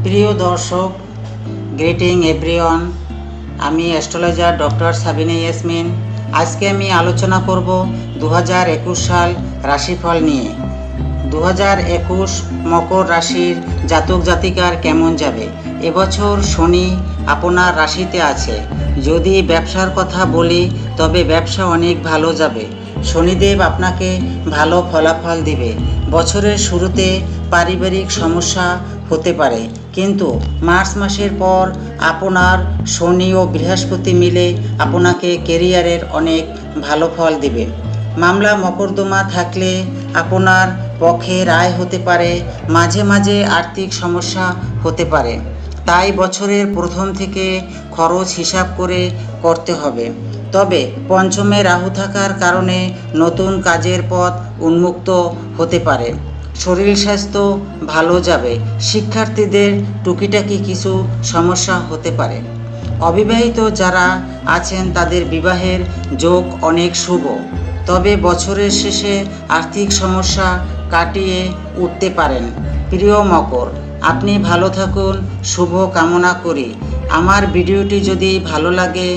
প্রিয় দর্শক, greeting everyone. আমি অ্যাস্ট্রোলজার ডক্টর সাবিনা ইয়াসমিন। আজকে আমি আলোচনা করব 2021 সাল রাশিফল নিয়ে। 2021 মকর রাশির জাতক জাতিকার কেমন যাবে। এবছর শনি আপনার রাশিতে আছে। যদি ব্যবসার কথা বলি তবে ব্যবসা অনেক ভালো যাবে। শনিদেব আপনাকে ভালো ফলাফল দিবে। বছরের শুরুতে পারিবারিক সমস্যা হতে পারে, কিন্তু মার্চ মাসের পর আপনার শনি ও বৃহস্পতি মিলে আপনাকে কেরিয়ারের অনেক ভালো ফল দিবে। মামলা মকদ্দমা থাকলে আপনার পক্ষে রায় হতে পারে। মাঝে মাঝে আর্থিক সমস্যা হতে পারে, তাই বছরের প্রথম থেকে খরচ হিসাব করে করতে হবে। তবে পঞ্চমে রাহু থাকার কারণে নতুন কাজের পথ উন্মুক্ত হতে পারে। শরীর স্বাস্থ্য ভালো যাবে। শিক্ষার্থীদের টুকিটাকি কিছু সমস্যা হতে পারে। অবিবাহিত যারা আছেন তাদের বিবাহের যোগ অনেক শুভ, তবে বছরের শেষে আর্থিক সমস্যা কাটিয়ে উঠতে পারেন। প্রিয় মকর, আপনি ভালো থাকুন, শুভ কামনা করি। আমার ভিডিওটি যদি ভালো লাগে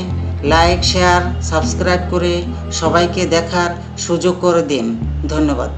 লাইক, শেয়ার, সাবস্ক্রাইব করে সবাইকে দেখার সুযোগ করে দিন। ধন্যবাদ।